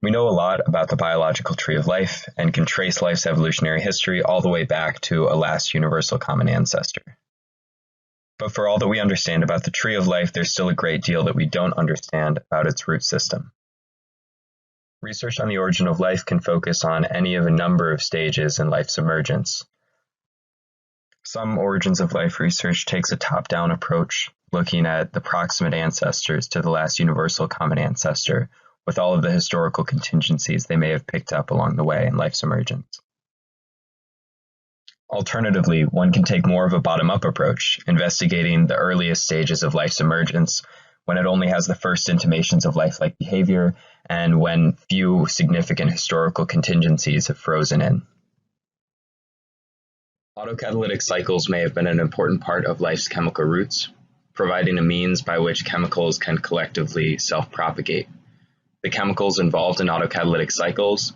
We know a lot about the biological tree of life and can trace life's evolutionary history all the way back to a last universal common ancestor. But for all that we understand about the tree of life, there's still a great deal that we don't understand about its root system. Research on the origin of life can focus on any of a number of stages in life's emergence. Some origins of life research takes a top-down approach, looking at the proximate ancestors to the last universal common ancestor, with all of the historical contingencies they may have picked up along the way in life's emergence. Alternatively, one can take more of a bottom-up approach, investigating the earliest stages of life's emergence, when it only has the first intimations of lifelike behavior and when few significant historical contingencies have frozen in. Autocatalytic cycles may have been an important part of life's chemical roots, providing a means by which chemicals can collectively self-propagate. The chemicals involved in autocatalytic cycles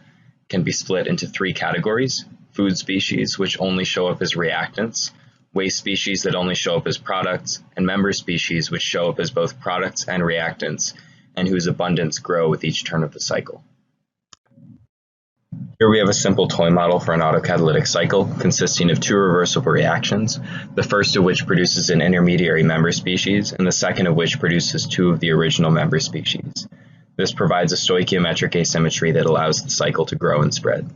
can be split into three categories: food species, which only show up as reactants, waste species that only show up as products, and member species, which show up as both products and reactants, and whose abundance grow with each turn of the cycle. Here we have a simple toy model for an autocatalytic cycle consisting of two reversible reactions, the first of which produces an intermediary member species, and the second of which produces two of the original member species. This provides a stoichiometric asymmetry that allows the cycle to grow and spread.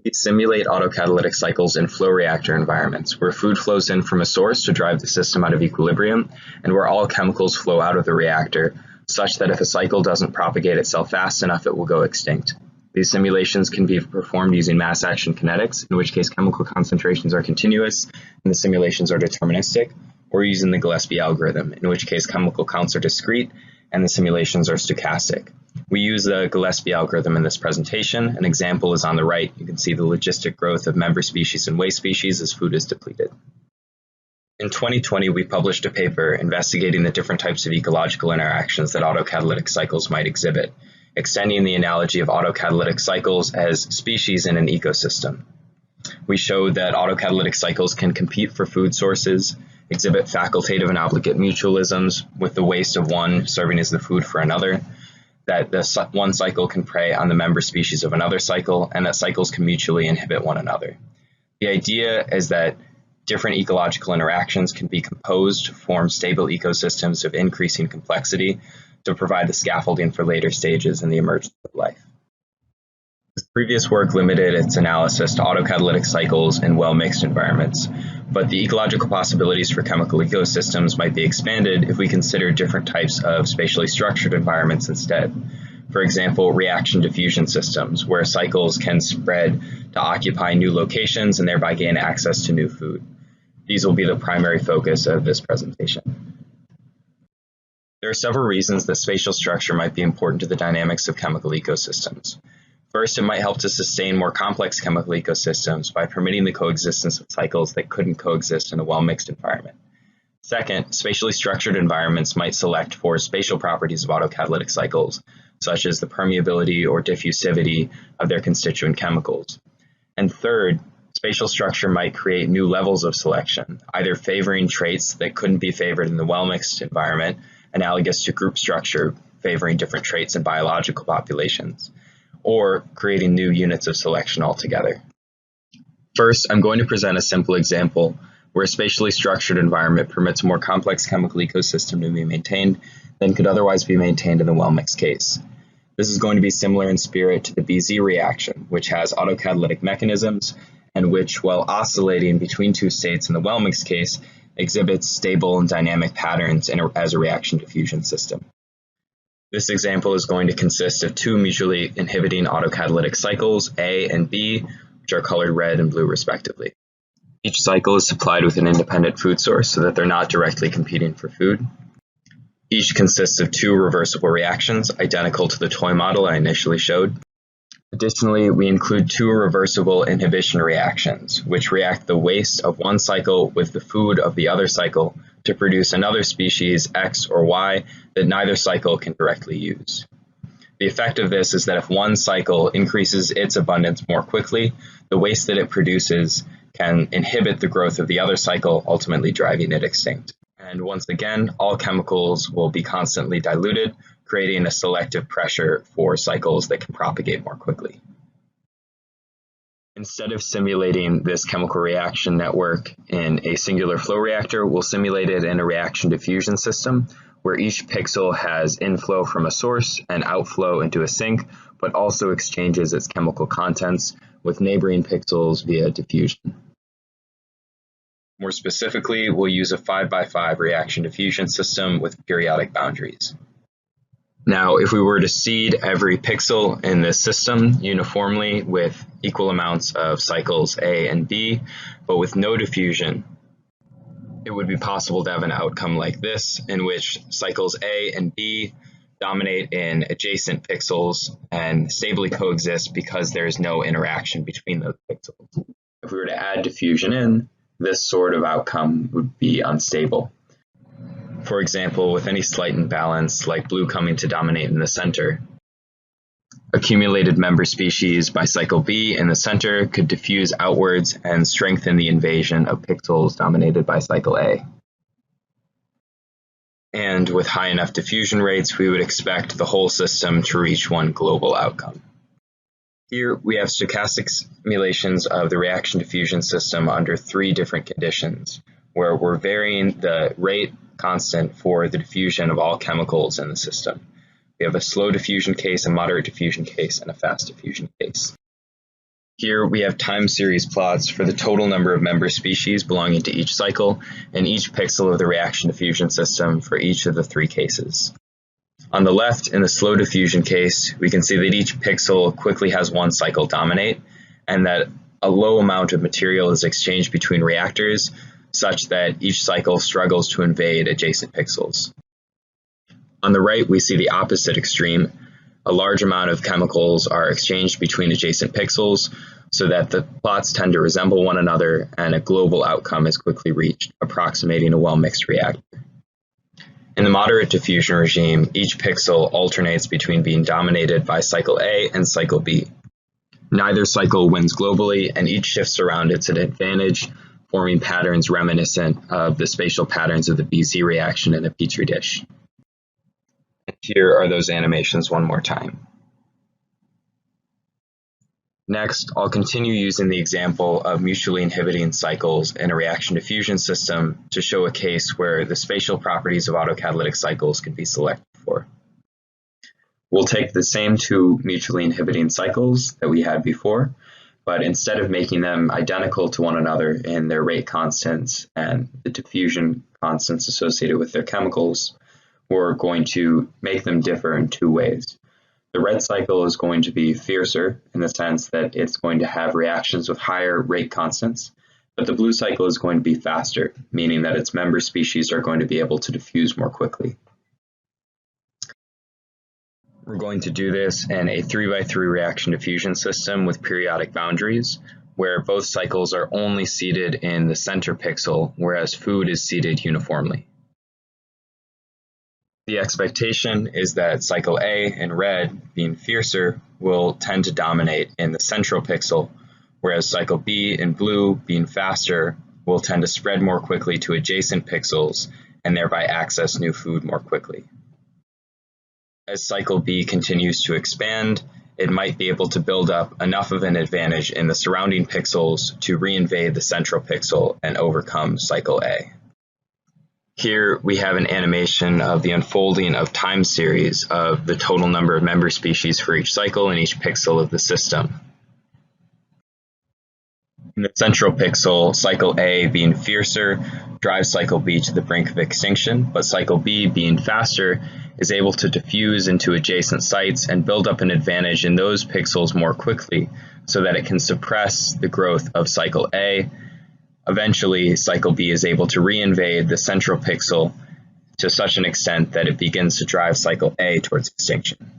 We simulate autocatalytic cycles in flow reactor environments, where food flows in from a source to drive the system out of equilibrium, and where all chemicals flow out of the reactor, such that if a cycle doesn't propagate itself fast enough, it will go extinct. These simulations can be performed using mass action kinetics, in which case chemical concentrations are continuous and the simulations are deterministic, or using the Gillespie algorithm, in which case chemical counts are discrete and the simulations are stochastic. We use the Gillespie algorithm in this presentation. An example is on the right. You can see the logistic growth of member species and waste species as food is depleted. In 2020, we published a paper investigating the different types of ecological interactions that autocatalytic cycles might exhibit, extending the analogy of autocatalytic cycles as species in an ecosystem. We showed that autocatalytic cycles can compete for food sources, exhibit facultative and obligate mutualisms, with the waste of one serving as the food for another, that the one cycle can prey on the member species of another cycle, and that cycles can mutually inhibit one another. The idea is that different ecological interactions can be composed to form stable ecosystems of increasing complexity to provide the scaffolding for later stages in the emergence of life. This previous work limited its analysis to autocatalytic cycles in well-mixed environments, but the ecological possibilities for chemical ecosystems might be expanded if we consider different types of spatially structured environments instead. For example, reaction diffusion systems, where cycles can spread to occupy new locations and thereby gain access to new food. These will be the primary focus of this presentation. There are several reasons that spatial structure might be important to the dynamics of chemical ecosystems. First, it might help to sustain more complex chemical ecosystems by permitting the coexistence of cycles that couldn't coexist in a well-mixed environment. Second, spatially structured environments might select for spatial properties of autocatalytic cycles, such as the permeability or diffusivity of their constituent chemicals. And third, spatial structure might create new levels of selection, either favoring traits that couldn't be favored in the well-mixed environment, analogous to group structure favoring different traits in biological populations, or creating new units of selection altogether. First, I'm going to present a simple example where a spatially structured environment permits a more complex chemical ecosystem to be maintained than could otherwise be maintained in the well-mixed case. This is going to be similar in spirit to the BZ reaction, which has autocatalytic mechanisms and which, while oscillating between two states in the well-mixed case, exhibits stable and dynamic patterns as a reaction diffusion system. This example is going to consist of two mutually inhibiting autocatalytic cycles, A and B, which are colored red and blue respectively. Each cycle is supplied with an independent food source so that they're not directly competing for food. Each consists of two reversible reactions, identical to the toy model I initially showed. Additionally, we include two reversible inhibition reactions, which react the waste of one cycle with the food of the other cycle to produce another species, X or Y, that neither cycle can directly use. The effect of this is that if one cycle increases its abundance more quickly, the waste that it produces can inhibit the growth of the other cycle, ultimately driving it extinct. And once again, all chemicals will be constantly diluted, creating a selective pressure for cycles that can propagate more quickly. Instead of simulating this chemical reaction network in a singular flow reactor, we'll simulate it in a reaction diffusion system where each pixel has inflow from a source and outflow into a sink, but also exchanges its chemical contents with neighboring pixels via diffusion. More specifically, we'll use a 5x5 reaction diffusion system with periodic boundaries. Now, if we were to seed every pixel in this system uniformly with equal amounts of cycles A and B, but with no diffusion, it would be possible to have an outcome like this, in which cycles A and B dominate in adjacent pixels and stably coexist because there is no interaction between those pixels. If we were to add diffusion in, this sort of outcome would be unstable. For example, with any slight imbalance, like blue coming to dominate in the center, accumulated member species by cycle B in the center could diffuse outwards and strengthen the invasion of pixels dominated by cycle A. And with high enough diffusion rates, we would expect the whole system to reach one global outcome. Here we have stochastic simulations of the reaction diffusion system under three different conditions, where we're varying the rate constant for the diffusion of all chemicals in the system. We have a slow diffusion case, a moderate diffusion case, and a fast diffusion case. Here we have time series plots for the total number of member species belonging to each cycle and each pixel of the reaction diffusion system for each of the three cases. On the left, in the slow diffusion case, we can see that each pixel quickly has one cycle dominate, and that a low amount of material is exchanged between reactors, such that each cycle struggles to invade adjacent pixels. On the right, we see the opposite extreme. A large amount of chemicals are exchanged between adjacent pixels, so that the plots tend to resemble one another, and a global outcome is quickly reached, approximating a well-mixed reactor. In the moderate diffusion regime, each pixel alternates between being dominated by cycle A and cycle B. Neither cycle wins globally, and each shifts around its advantage, forming patterns reminiscent of the spatial patterns of the BZ reaction in a petri dish. And here are those animations one more time. Next, I'll continue using the example of mutually inhibiting cycles in a reaction diffusion system to show a case where the spatial properties of autocatalytic cycles can be selected for. We'll take the same two mutually inhibiting cycles that we had before, but instead of making them identical to one another in their rate constants and the diffusion constants associated with their chemicals, we're going to make them differ in two ways. The red cycle is going to be fiercer in the sense that it's going to have reactions with higher rate constants, but the blue cycle is going to be faster, meaning that its member species are going to be able to diffuse more quickly. We're going to do this in a 3x3 reaction diffusion system with periodic boundaries, where both cycles are only seated in the center pixel, whereas food is seated uniformly. The expectation is that cycle A in red, being fiercer, will tend to dominate in the central pixel, whereas cycle B in blue, being faster, will tend to spread more quickly to adjacent pixels and thereby access new food more quickly. As cycle B continues to expand, it might be able to build up enough of an advantage in the surrounding pixels to reinvade the central pixel and overcome cycle A. Here we have an animation of the unfolding of time series of the total number of member species for each cycle in each pixel of the system. In the central pixel, cycle A being fiercer drives cycle B to the brink of extinction, but cycle B being faster is able to diffuse into adjacent sites and build up an advantage in those pixels more quickly so that it can suppress the growth of cycle A. Eventually, cycle B is able to reinvade the central pixel to such an extent that it begins to drive cycle A towards extinction.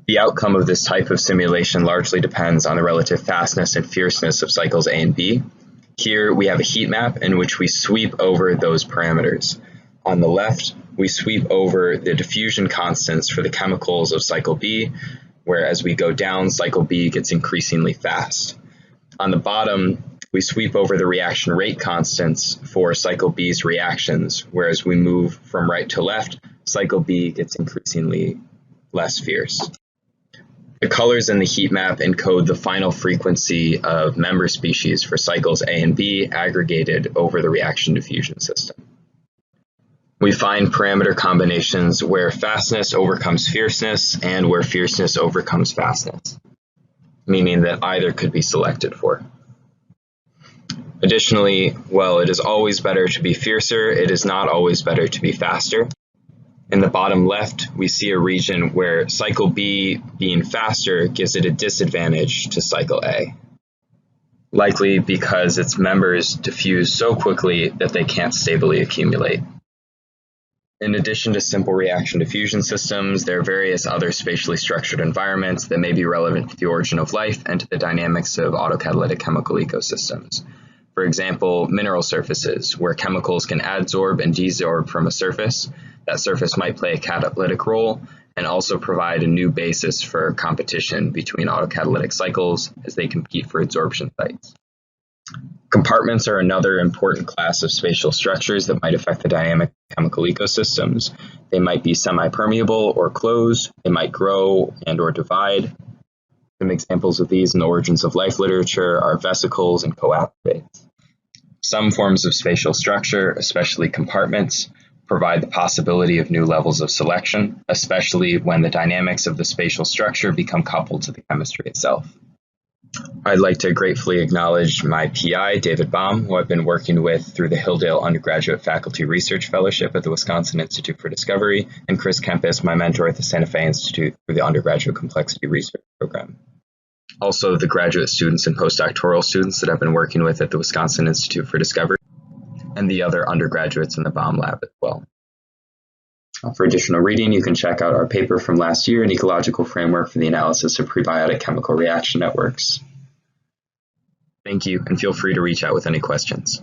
The outcome of this type of simulation largely depends on the relative fastness and fierceness of cycles A and B. Here we have a heat map in which we sweep over those parameters. On the left, we sweep over the diffusion constants for the chemicals of cycle B, where as we go down, cycle B gets increasingly fast. On the bottom, We sweep over the reaction rate constants for cycle B's reactions, whereas we move from right to left, cycle B gets increasingly less fierce. The colors in the heat map encode the final frequency of member species for cycles A and B aggregated over the reaction diffusion system. We find parameter combinations where fastness overcomes fierceness and where fierceness overcomes fastness, meaning that either could be selected for. Additionally, while it is always better to be fiercer, it is not always better to be faster. In the bottom left, we see a region where cycle B being faster gives it a disadvantage to cycle A, likely because its members diffuse so quickly that they can't stably accumulate. In addition to simple reaction diffusion systems, there are various other spatially structured environments that may be relevant to the origin of life and to the dynamics of autocatalytic chemical ecosystems. For example, mineral surfaces, where chemicals can adsorb and desorb from a surface. That surface might play a catalytic role and also provide a new basis for competition between autocatalytic cycles as they compete for adsorption sites. Compartments are another important class of spatial structures that might affect the dynamic of chemical ecosystems. They might be semi-permeable or closed. They might grow and or divide. Some examples of these in the origins of life literature are vesicles and coactivates. Some forms of spatial structure, especially compartments, provide the possibility of new levels of selection, especially when the dynamics of the spatial structure become coupled to the chemistry itself. I'd like to gratefully acknowledge my PI, David Baum, who I've been working with through the Hilldale Undergraduate Faculty Research Fellowship at the Wisconsin Institute for Discovery, and Chris Kempis, my mentor at the Santa Fe Institute through the Undergraduate Complexity Research Program. Also, the graduate students and postdoctoral students that I've been working with at the Wisconsin Institute for Discovery, and the other undergraduates in the Baum Lab as well. For additional reading, you can check out our paper from last year, An Ecological Framework for the Analysis of Prebiotic Chemical Reaction Networks. Thank you, and feel free to reach out with any questions.